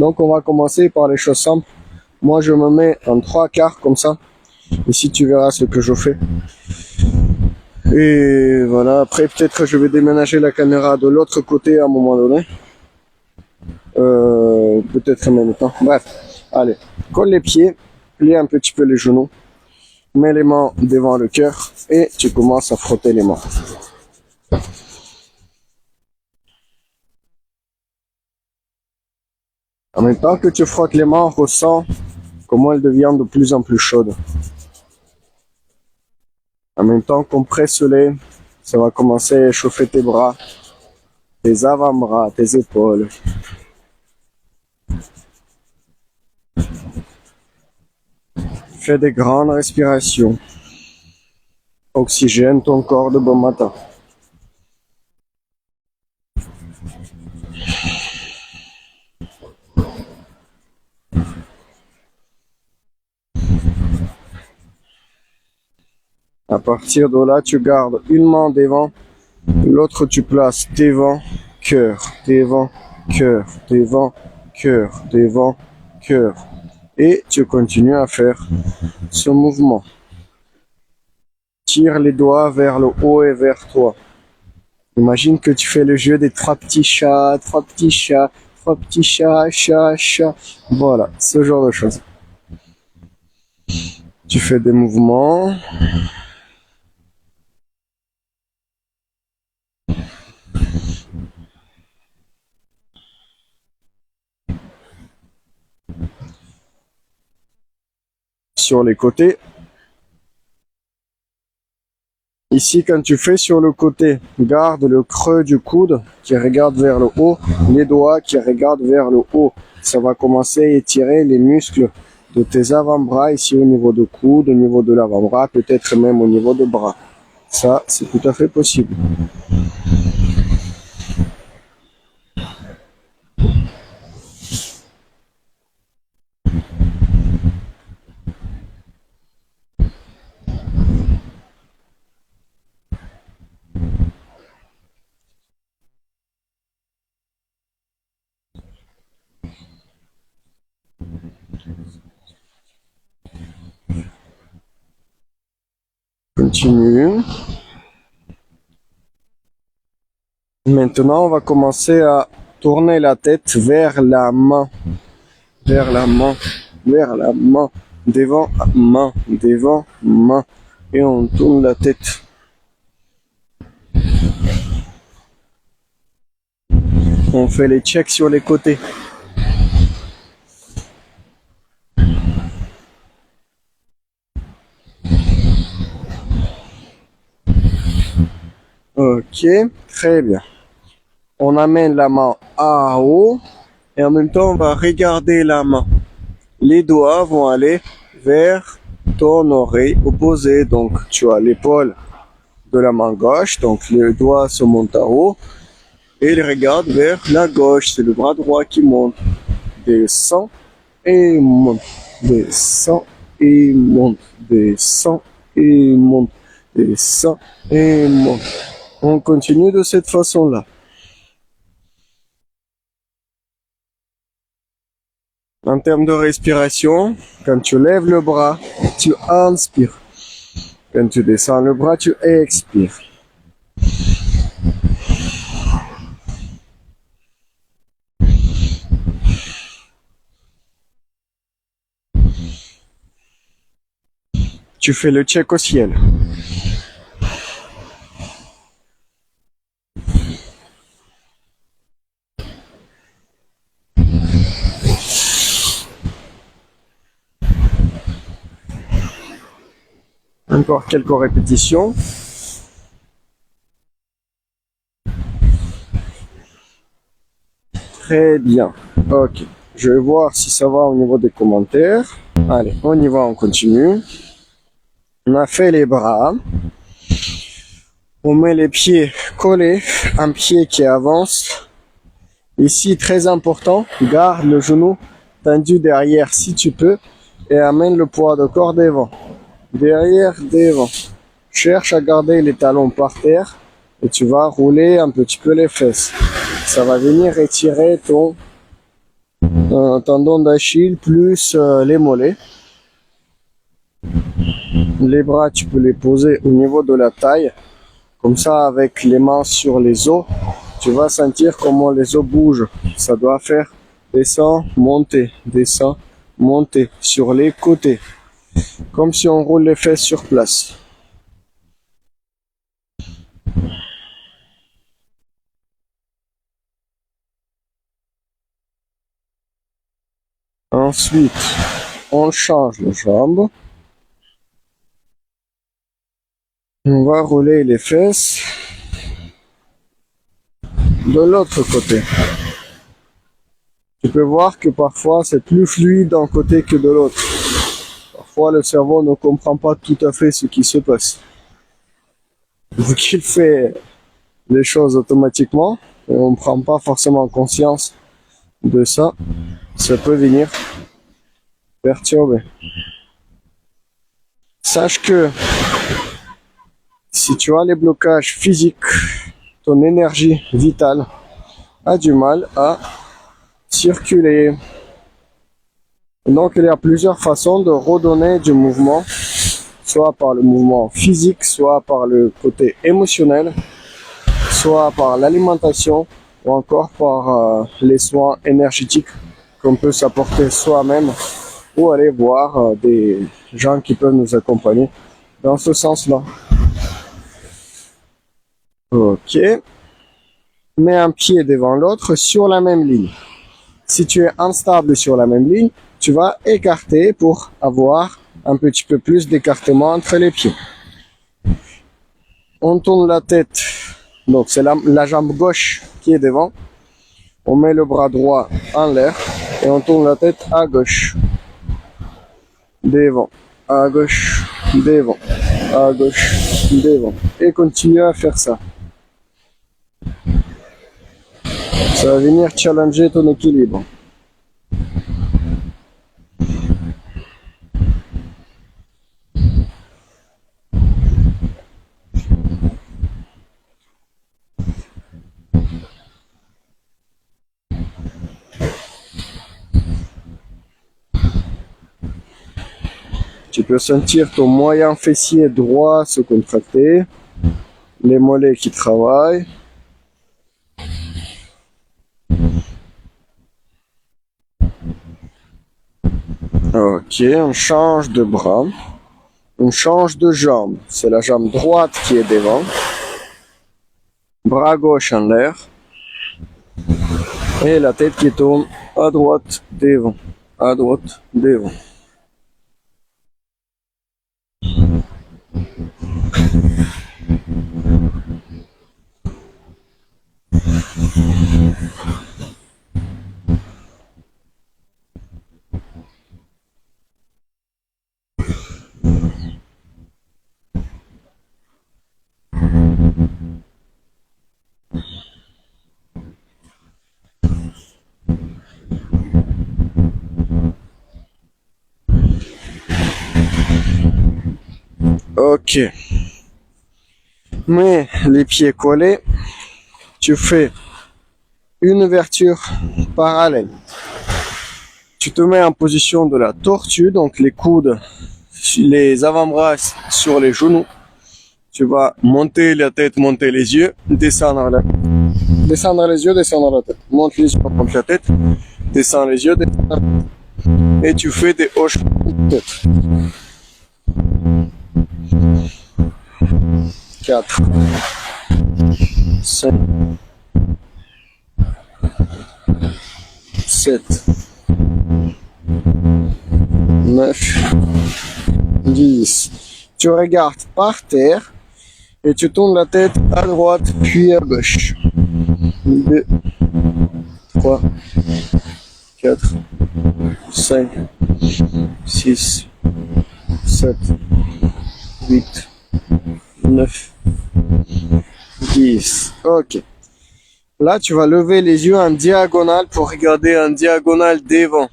Donc on va commencer par les choses simples. Moi je me mets en 3/4 comme ça. Ici tu verras ce que je fais. Et voilà, après peut-être que je vais déménager la caméra de l'autre côté à un moment donné. Peut-être en même temps. Bref, allez, colle les pieds, plie un petit peu les genoux, mets les mains devant le cœur et tu commences à frotter les mains. En même temps que tu frottes les mains, ressens comment elles deviennent de plus en plus chaudes. En même temps qu'on presse-les, ça va commencer à échauffer tes bras, tes avant-bras, tes épaules. Fais des grandes respirations. Oxygène ton corps de bon matin. À partir de là, tu gardes une main devant, l'autre tu places devant, cœur, devant, cœur, devant, cœur, devant, cœur. Et tu continues à faire ce mouvement. Tire les doigts vers le haut et vers toi. Imagine que tu fais le jeu des 3 petits chats, 3 petits chats, 3 petits chats, chat, chat. Voilà, ce genre de choses. Tu fais des mouvements. Sur les côtés. Ici, quand tu fais sur le côté, garde le creux du coude qui regarde vers le haut, les doigts qui regardent vers le haut. Ça va commencer à étirer les muscles de tes avant-bras ici au niveau du coude, au niveau de l'avant-bras, peut-être même au niveau des bras. Ça, c'est tout à fait possible. Continue. Maintenant, on va commencer à tourner la tête vers la main. Vers la main. Vers la main. Devant, main. Devant, main. Et on tourne la tête. On fait les checks sur les côtés. Ok, très bien. On amène la main à haut et en même temps on va regarder la main. Les doigts vont aller vers ton oreille opposée. Donc tu as l'épaule de la main gauche, donc les doigts se montent à haut et ils regardent vers la gauche. C'est le bras droit qui monte. Descend et monte. Descend et monte. Descend et monte. Descend et monte. On continue de cette façon-là. En termes de respiration, quand tu lèves le bras, tu inspires. Quand tu descends le bras, tu expires. Tu fais le check au ciel. Encore quelques répétitions. Très bien. Ok. Je vais voir si ça va au niveau des commentaires. Allez, on y va, on continue. On a fait les bras. On met les pieds collés, un pied qui avance. Ici, très important, garde le genou tendu derrière si tu peux et amène le poids de corps devant. Derrière, devant. Cherche à garder les talons par terre et tu vas rouler un petit peu les fesses. Ça va venir étirer ton tendon d'Achille plus les mollets. Les bras, tu peux les poser au niveau de la taille. Comme ça, avec les mains sur les os, tu vas sentir comment les os bougent. Ça doit faire descend, monter, descend, monter sur les côtés. Comme si on roule les fesses sur place. Ensuite, on change les jambes. On va rouler les fesses de l'autre côté. Tu peux voir que parfois c'est plus fluide d'un côté que de l'autre. Parfois le cerveau ne comprend pas tout à fait ce qui se passe. Vu qu'il fait les choses automatiquement, et on ne prend pas forcément conscience de ça, ça peut venir perturber. Sache que si tu as les blocages physiques, ton énergie vitale a du mal à circuler. Donc il y a plusieurs façons de redonner du mouvement, soit par le mouvement physique, soit par le côté émotionnel, soit par l'alimentation, ou encore par les soins énergétiques qu'on peut s'apporter soi-même, ou aller voir des gens qui peuvent nous accompagner dans ce sens-là. Ok. Mets un pied devant l'autre sur la même ligne. Si tu es instable sur la même ligne, tu vas écarter pour avoir un petit peu plus d'écartement entre les pieds. On tourne la tête. Donc c'est la jambe gauche qui est devant. On met le bras droit en l'air et on tourne la tête à gauche. Devant, à gauche, devant, à gauche, devant. Et continue à faire ça. Ça va venir challenger ton équilibre. Tu peux sentir ton moyen fessier droit se contracter, les mollets qui travaillent. Ok, on change de bras, on change de jambe. C'est la jambe droite qui est devant, bras gauche en l'air, et la tête qui tourne à droite, devant, à droite, devant. Ok. Mets les pieds collés. Tu fais une ouverture parallèle. Tu te mets en position de la tortue, donc les coudes, les avant-bras sur les genoux. Tu vas monter la tête, monter les yeux, descendre les yeux, descendre la tête. Monte les yeux, monte la tête, descends les yeux, descends la tête. Et tu fais des hochements de tête. 4, 5, 7, 9, 10. Tu regardes par terre et tu tournes la tête à droite puis à gauche. 2, 3, 4, 5, 6, 7, 8, 9, 10. Ok. Là, tu vas lever les yeux en diagonale pour regarder en diagonale devant.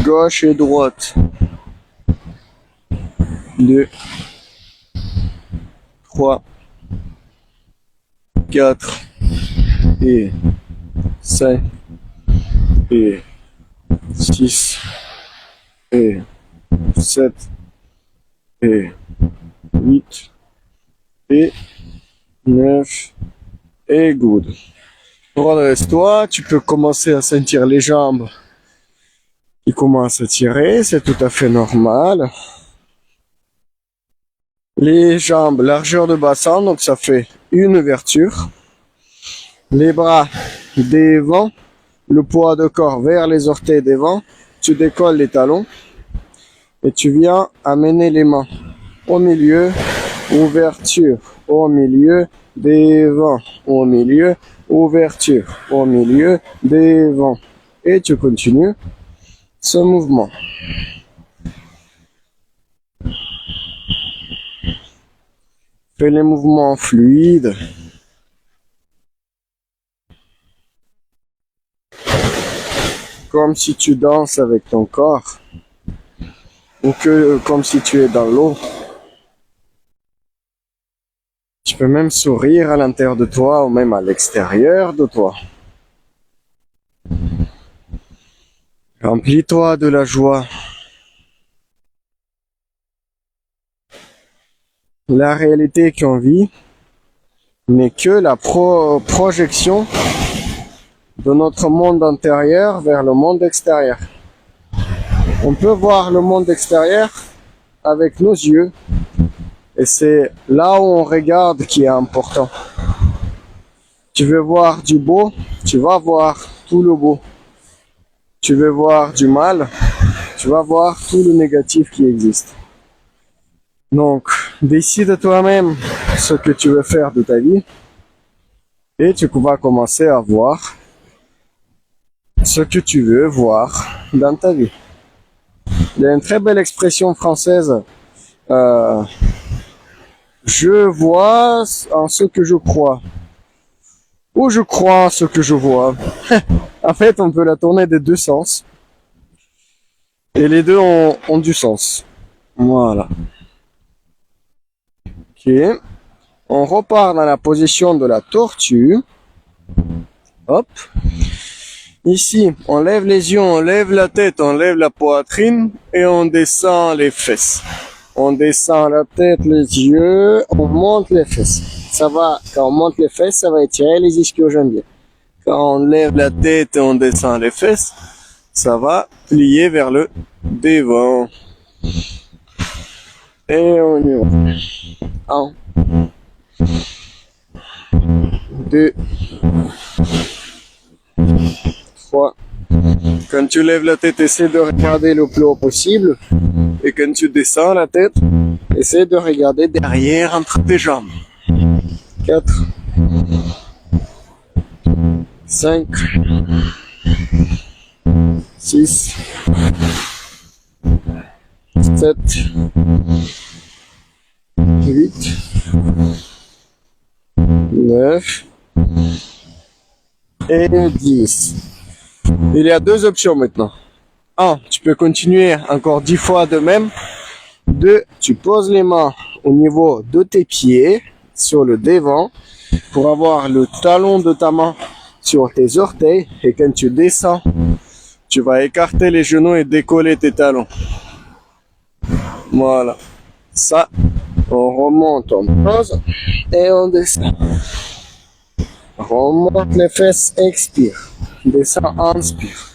Gauche et droite. 2, 3, 4 et 5 et 6 et 7 et 8 et 9 et good. Redresse-toi, tu peux commencer à sentir les jambes qui commencent à tirer, c'est tout à fait normal. Les jambes, largeur de bassin, donc ça fait une ouverture. Les bras devant, le poids de corps vers les orteils devant, tu décolles les talons et tu viens amener les mains au milieu, ouverture, au milieu, devant, au milieu, ouverture, au milieu, devant. Et tu continues ce mouvement. Fais les mouvements fluides. Comme si tu danses avec ton corps. Ou que comme si tu es dans l'eau. Tu peux même sourire à l'intérieur de toi ou même à l'extérieur de toi. Remplis-toi de la joie. La réalité qu'on vit n'est que la projection de notre monde intérieur vers le monde extérieur. On peut voir le monde extérieur avec nos yeux et c'est là où on regarde qui est important. Tu veux voir du beau, tu vas voir tout le beau. Tu veux voir du mal, tu vas voir tout le négatif qui existe. Donc, décide toi-même ce que tu veux faire de ta vie et tu vas commencer à voir ce que tu veux voir dans ta vie. Il y a une très belle expression française. Je vois en ce que je crois. Ou je crois en ce que je vois. En fait, on peut la tourner des deux sens. Et les deux ont du sens. Voilà. Ok. On repart dans la position de la tortue. Hop. Ici, on lève les yeux, on lève la tête, on lève la poitrine et on descend les fesses. On descend la tête, les yeux, on monte les fesses. Ça va, quand on monte les fesses, ça va étirer les ischio-jambiers. Quand on lève la tête et on descend les fesses, ça va plier vers le devant. Et on y va. 1, 2, 3. Quand tu lèves la tête, essaie de regarder le plus haut possible. Et quand tu descends la tête, essaie de regarder derrière entre tes jambes. 4, 5, 6, 7, 8, 9 et 10. Il y a deux options maintenant. 1, tu peux continuer encore 10 fois de même. 2, tu poses les mains au niveau de tes pieds sur le devant pour avoir le talon de ta main sur tes orteils et quand tu descends, tu vas écarter les genoux et décoller tes talons. Voilà. Ça, on remonte, on pose et on descend. Remonte les fesses, expire. Descend, inspire.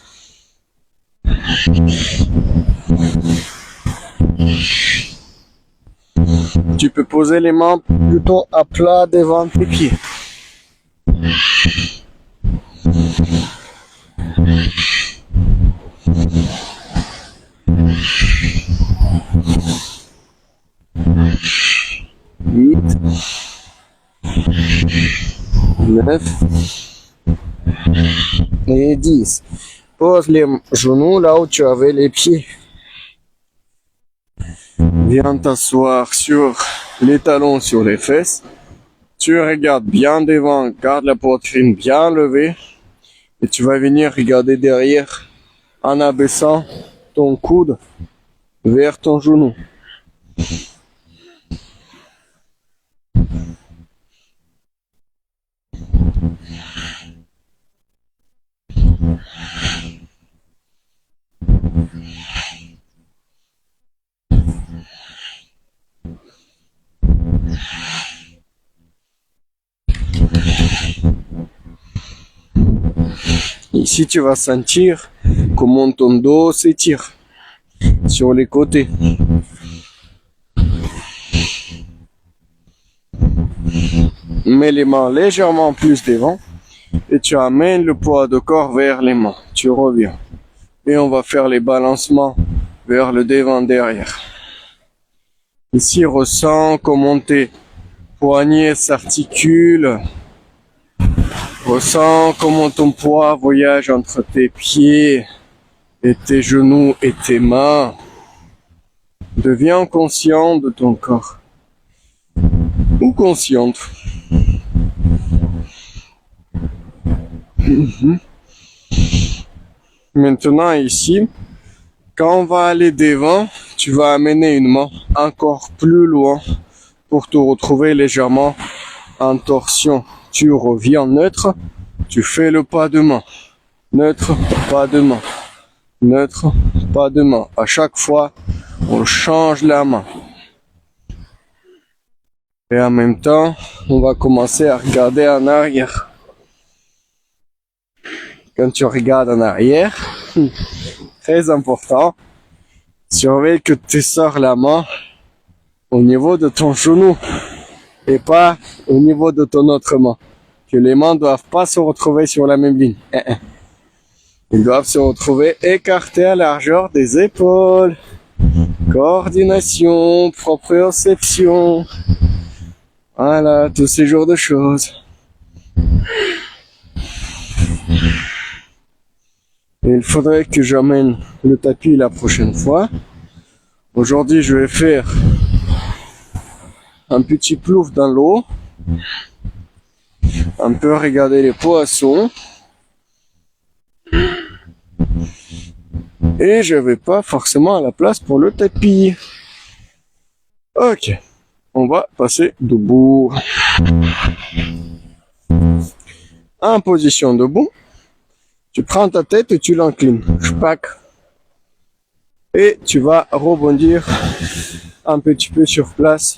Tu peux poser les mains plutôt à plat devant tes pieds. Huit, 9 et 10. Pose les genoux là où tu avais les pieds. Viens t'asseoir sur les talons sur les fesses. Tu regardes bien devant, garde la poitrine bien levée. Et tu vas venir regarder derrière en abaissant ton coude vers ton genou. Ici, tu vas sentir comment ton dos s'étire sur les côtés. Mets les mains légèrement plus devant et tu amènes le poids de corps vers les mains. Tu reviens. Et on va faire les balancements vers le devant derrière. Ici, ressens comment tes poignets s'articulent. Ressens comment ton poids voyage entre tes pieds et tes genoux et tes mains. Deviens conscient de ton corps. Ou consciente. Maintenant ici, quand on va aller devant, tu vas amener une main encore plus loin pour te retrouver légèrement en torsion. Tu reviens neutre, tu fais le pas de main. Neutre, pas de main. Neutre, pas de main. À chaque fois, on change la main. Et en même temps, on va commencer à regarder en arrière. Quand tu regardes en arrière, très important, surveille que tu sors la main au niveau de ton genou et pas au niveau de ton autre main. Que les mains ne doivent pas se retrouver sur la même ligne. Ils doivent se retrouver écartés à la largeur des épaules. Coordination, proprioception. Voilà, tous ces genres de choses. Il faudrait que j'amène le tapis la prochaine fois. Aujourd'hui, je vais faire un petit plouf dans l'eau. Un peu regarder les poissons. Et je vais pas forcément à la place pour le tapis. Ok. On va passer debout. En position debout. Tu prends ta tête et tu l'inclines. Et tu vas rebondir un petit peu sur place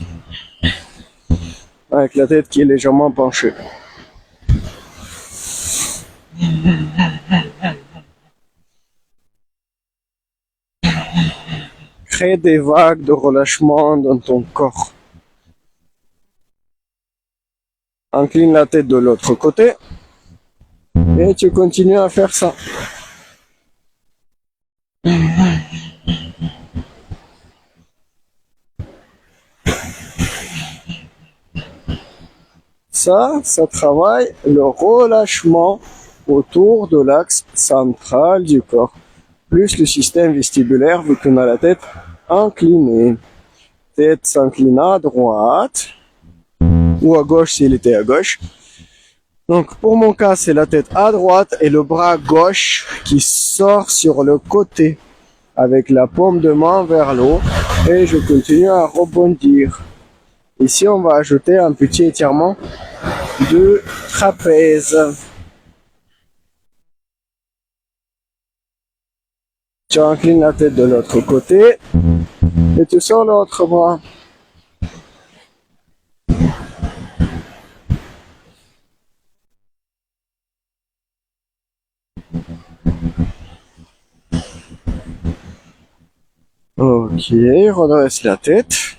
avec la tête qui est légèrement penchée. Crée des vagues de relâchement dans ton corps. Incline la tête de l'autre côté. Et tu continues à faire ça. Ça travaille le relâchement autour de l'axe central du corps. Plus le système vestibulaire, vu qu'on a la tête inclinée. Tête s'incline à droite. Ou à gauche s'il était à gauche. Donc pour mon cas, c'est la tête à droite et le bras gauche qui sort sur le côté avec la paume de main vers l'eau et je continue à rebondir. Ici, on va ajouter un petit étirement de trapèze. Tu inclines la tête de l'autre côté et tu sors l'autre bras. Ok, redresse la tête.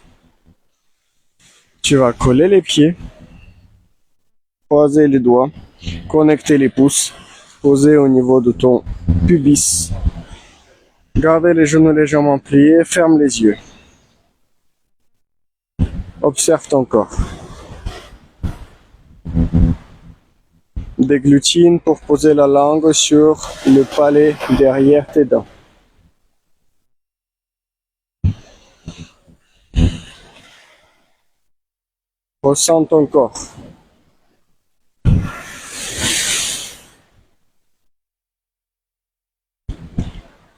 Tu vas coller les pieds, croiser les doigts, connecter les pouces, poser au niveau de ton pubis. Gardez les genoux légèrement pliés, ferme les yeux. Observe ton corps. Déglutine pour poser la langue sur le palais derrière tes dents. Ressens ton corps.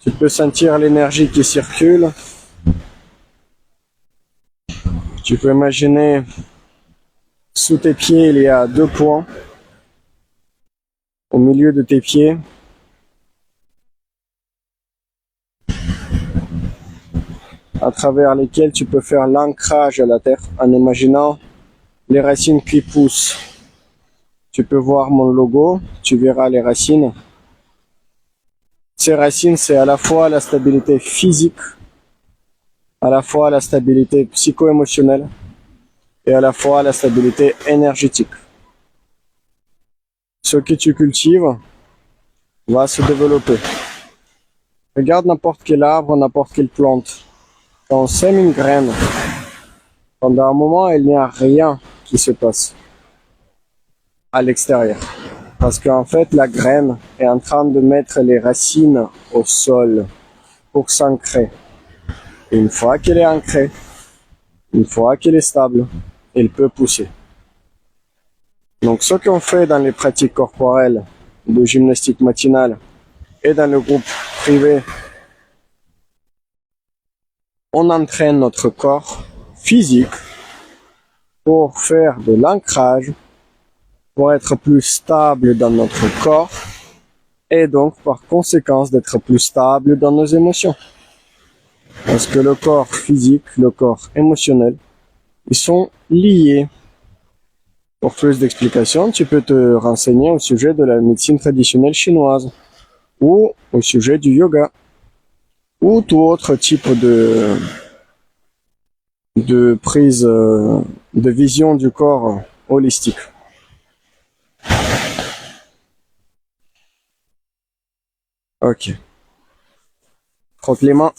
Tu peux sentir l'énergie qui circule. Tu peux imaginer sous tes pieds, il y a 2 points. Au milieu de tes pieds. À travers lesquels tu peux faire l'ancrage à la terre en imaginant les racines qui poussent. Tu peux voir mon logo, tu verras les racines Ces racines, c'est à la fois la stabilité physique, à la fois la stabilité psycho-émotionnelle et à la fois la stabilité énergétique. Ce que tu cultives va se développer. Regarde n'importe quel arbre, n'importe quelle plante. Quand on sème une graine, pendant un moment, il n'y a rien qui se passe à l'extérieur. Parce qu'en fait, la graine est en train de mettre les racines au sol pour s'ancrer. Une fois qu'elle est ancrée, une fois qu'elle est stable, elle peut pousser. Donc ce qu'on fait dans les pratiques corporelles de gymnastique matinale et dans le groupe privé, on entraîne notre corps physique pour faire de l'ancrage, pour être plus stable dans notre corps et donc par conséquence d'être plus stable dans nos émotions. Parce que le corps physique, le corps émotionnel, ils sont liés. Pour plus d'explications, tu peux te renseigner au sujet de la médecine traditionnelle chinoise ou au sujet du yoga ou tout autre type de prise de vision du corps holistique. Ok. Frotte les mains.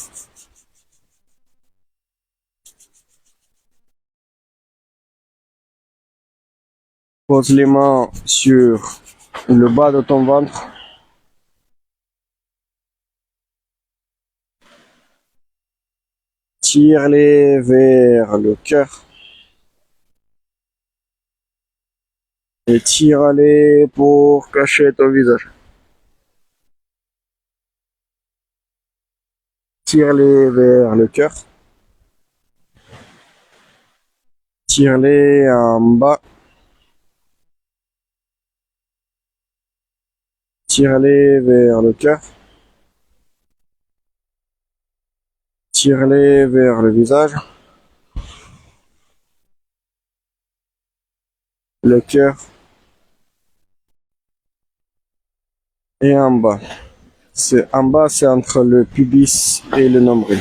Pose les mains sur le bas de ton ventre. Tire-les vers le cœur. Et tire-les pour cacher ton visage. Tire-les vers le cœur. Tire-les en bas. Tire-les vers le cœur. Tire-les vers le visage. Le cœur. Et en bas. En bas, c'est entre le pubis et le nombril.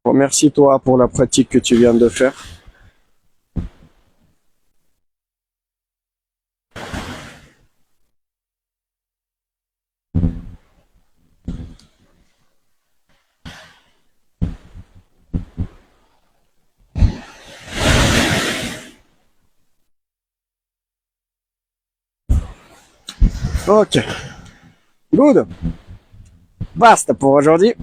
Remercie-toi pour la pratique que tu viens de faire. Ok. Good. Basta pour aujourd'hui.